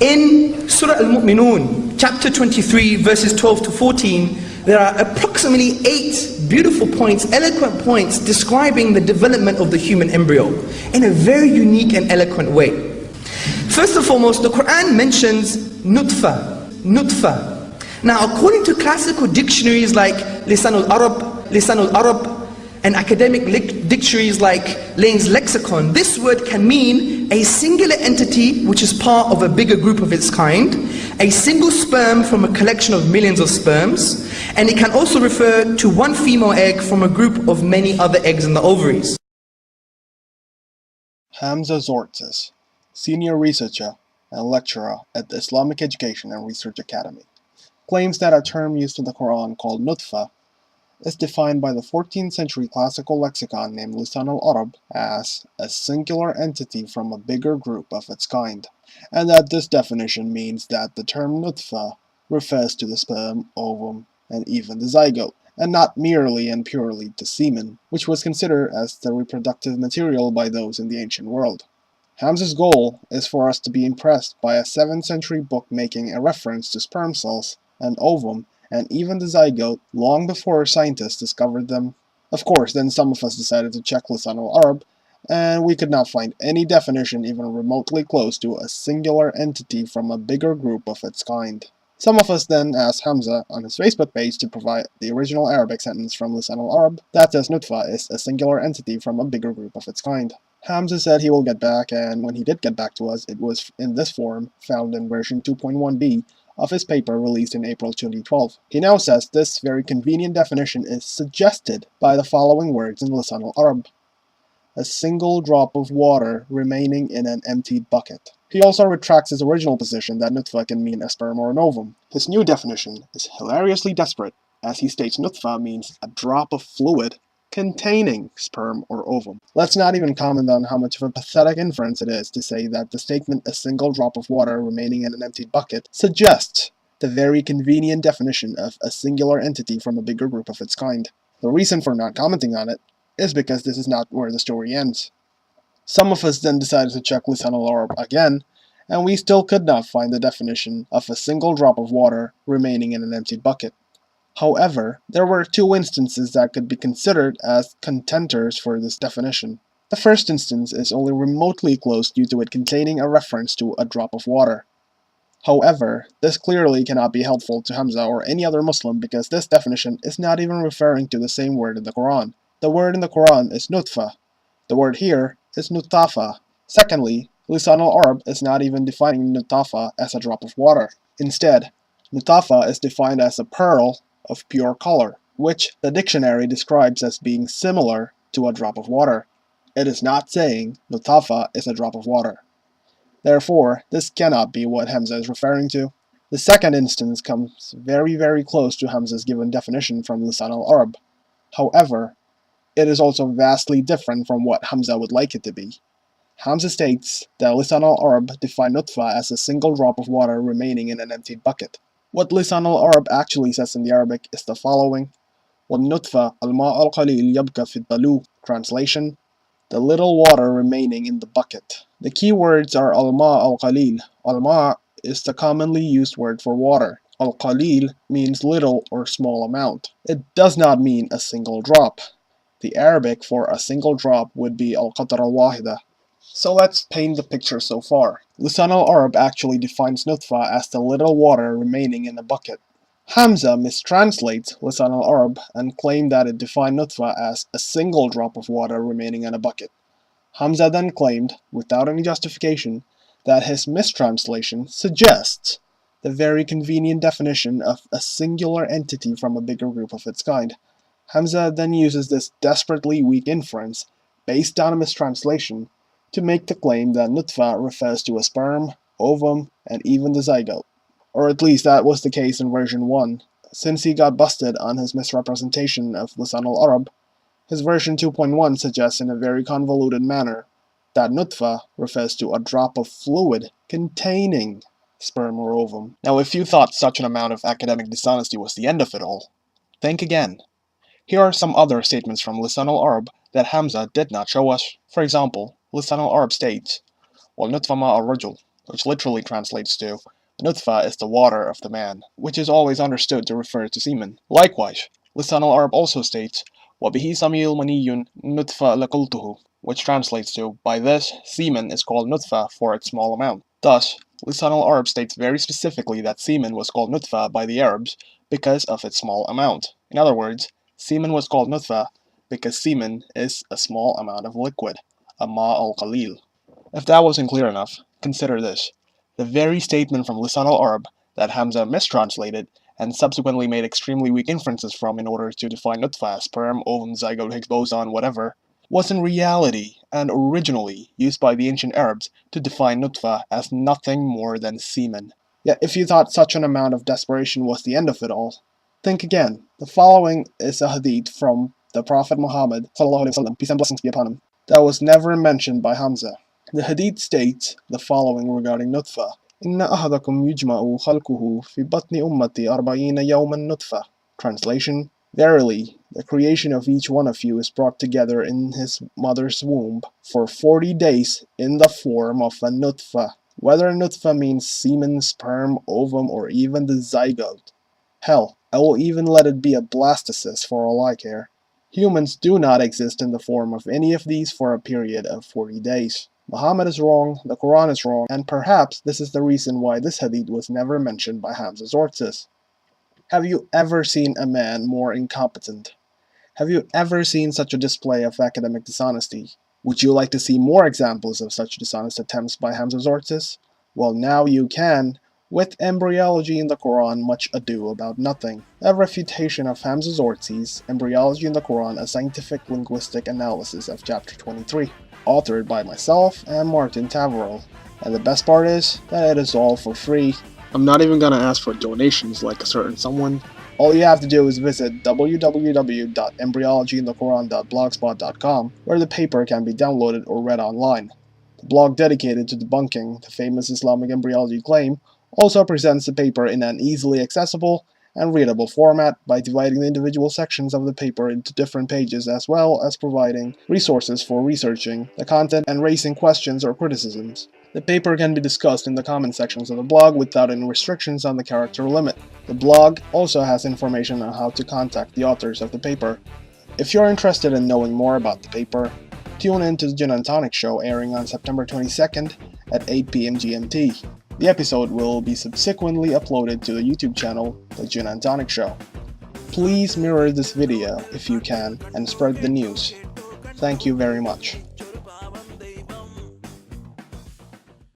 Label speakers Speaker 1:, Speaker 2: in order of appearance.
Speaker 1: In Surah Al-Mu'minun, chapter 23, verses 12 to 14, there are approximately 8 beautiful points, eloquent points, describing the development of the human embryo in a very unique and eloquent way. First and foremost, the Quran mentions nutfa. Now, according to classical dictionaries like Lisan al-Arab, and academic dictionaries like Lane's Lexicon, this word can mean a singular entity which is part of a bigger group of its kind, a single sperm from a collection of millions of sperms, and it can also refer to one female egg from a group of many other eggs in the ovaries.
Speaker 2: Hamza Tzortzis, senior researcher and lecturer at the Islamic Education and Research Academy, claims that a term used in the Quran called nutfa is defined by the 14th century classical lexicon named Lisan al-Arab as a singular entity from a bigger group of its kind, and that this definition means that the term nutfa refers to the sperm, ovum, and even the zygote, and not merely and purely to semen, which was considered as the reproductive material by those in the ancient world. Hamza's goal is for us to be impressed by a 7th century book making a reference to sperm cells and ovum and even the zygote long before scientists discovered them. Of course, then some of us decided to check Lisan al-Arab, and we could not find any definition even remotely close to a singular entity from a bigger group of its kind. Some of us then asked Hamza on his Facebook page to provide the original Arabic sentence from Lisan al-Arab that says nutfa is a singular entity from a bigger group of its kind. Hamza said he will get back, and when he did get back to us, it was in this form, found in version 2.1b, of his paper released in April 2012. He now says this very convenient definition is suggested by the following words in Lisan al-Arab: a single drop of water remaining in an emptied bucket. He also retracts his original position that nutfa can mean a sperm or an ovum. His new definition is hilariously desperate, as he states nutfa means a drop of fluid containing sperm or ovum. Let's not even comment on how much of a pathetic inference it is to say that the statement "a single drop of water remaining in an emptied bucket" suggests the very convenient definition of a singular entity from a bigger group of its kind. The reason for not commenting on it is because this is not where the story ends. Some of us then decided to check Lisan al-Arab again, and we still could not find the definition of a single drop of water remaining in an emptied bucket. However, there were 2 instances that could be considered as contenders for this definition. The first instance is only remotely close due to it containing a reference to a drop of water. However, this clearly cannot be helpful to Hamza or any other Muslim because this definition is not even referring to the same word in the Quran. The word in the Quran is nutfa. The word here is nutafa. Secondly, Lisan al-Arab is not even defining nutafa as a drop of water. Instead, nutafa is defined as a pearl of pure color, which the dictionary describes as being similar to a drop of water. It is not saying nutafa is a drop of water. Therefore, this cannot be what Hamza is referring to. The second instance comes very close to Hamza's given definition from Lisan al-Arab. However, it is also vastly different from what Hamza would like it to be. Hamza states that Lisan al-Arab defined nutfa as a single drop of water remaining in an emptied bucket. What Lisan al-Arab actually says in the Arabic is the following: وَالنُّطْفَةُ الْمَاءُ الْقَلِيلُ يَبْقَى فِي الدَّلُو. Translation: the little water remaining in the bucket. The key words are al-ma' al-qalil. Al-ma' is the commonly used word for water. Al-qalil means little or small amount. It does not mean a single drop. The Arabic for a single drop would be al-qatra al-wahida. So let's paint the picture so far. Lisan al-Arab actually defines nutfa as the little water remaining in a bucket. Hamza mistranslates Lisan al-Arab and claimed that it defined nutfa as a single drop of water remaining in a bucket. Hamza then claimed, without any justification, that his mistranslation suggests the very convenient definition of a singular entity from a bigger group of its kind. Hamza then uses this desperately weak inference, based on a mistranslation, to make the claim that nutfa refers to a sperm, ovum, and even the zygote. Or at least that was the case in version 1. Since he got busted on his misrepresentation of Lisan al-Arab, his version 2.1 suggests in a very convoluted manner that nutfa refers to a drop of fluid containing sperm or ovum. Now, if you thought such an amount of academic dishonesty was the end of it all, think again. Here are some other statements from Lisan al-Arab that Hamza did not show us. For example, Lisan al-Arab states, وَالنُّطْفَ مَاءُ الرَّجُلِ. which literally translates to nutfa is the water of the man, which is always understood to refer to semen. Likewise, Lisan al-Arab also states, وَبِهِ سَمِيٌّ مَنِيٌّ نُطْفَ لَقُلْتُهُ, which translates to, by this, semen is called nutfa for its small amount. Thus, Lisan al-Arab states very specifically that semen was called nutfa by the Arabs because of its small amount. In other words, semen was called nutfa because semen is a small amount of liquid, a ma al-qalil. If that wasn't clear enough, consider this. The very statement from Lisan al-Arab that Hamza mistranslated and subsequently made extremely weak inferences from in order to define nutfa, sperm, ovum, zygote, Higgs boson, whatever, was in reality and originally used by the ancient Arabs to define nutfa as nothing more than semen. Yet if you thought such an amount of desperation was the end of it all, think again. The following is a hadith from the Prophet Muhammad, peace and blessings be upon him, that was never mentioned by Hamza. The hadith states the following regarding nutfa. إن أحدكم يجمع خلقه في بطن أمتي 40 يوما نطفة. Translation: Verily, the creation of each one of you is brought together in his mother's womb for 40 days in the form of a nutfa. Whether nutfa means semen, sperm, ovum, or even the zygote. Hell, I will even let it be a blastocyst for all I care. Humans do not exist in the form of any of these for a period of 40 days. Muhammad is wrong, the Quran is wrong, and perhaps this is the reason why this hadith was never mentioned by Hamza Tzortzis. Have you ever seen a man more incompetent? Have you ever seen such a display of academic dishonesty? Would you like to see more examples of such dishonest attempts by Hamza Tzortzis? Well, now you can, with Embryology in the Quran, Much Ado About Nothing, a refutation of Hamza Tzortzis' Embryology in the Quran, a scientific linguistic analysis of chapter 23, authored by myself and Martin Taverell. And the best part is that it is all for free. I'm not even gonna ask for donations like a certain someone. All you have to do is visit www.embryologyinthequran.blogspot.com, where the paper can be downloaded or read online. The blog dedicated to debunking the famous Islamic embryology claim also presents the paper in an easily accessible and readable format by dividing the individual sections of the paper into different pages, as well as providing resources for researching the content and raising questions or criticisms. The paper can be discussed in the comment sections of the blog without any restrictions on the character limit. The blog also has information on how to contact the authors of the paper. If you're interested in knowing more about the paper, tune in to the Gin and Tonic Show airing on September 22nd at 8 p.m. GMT. The episode will be subsequently uploaded to the YouTube channel, The Gin and Tonic Show. Please mirror this video if you can and spread the news. Thank you very much.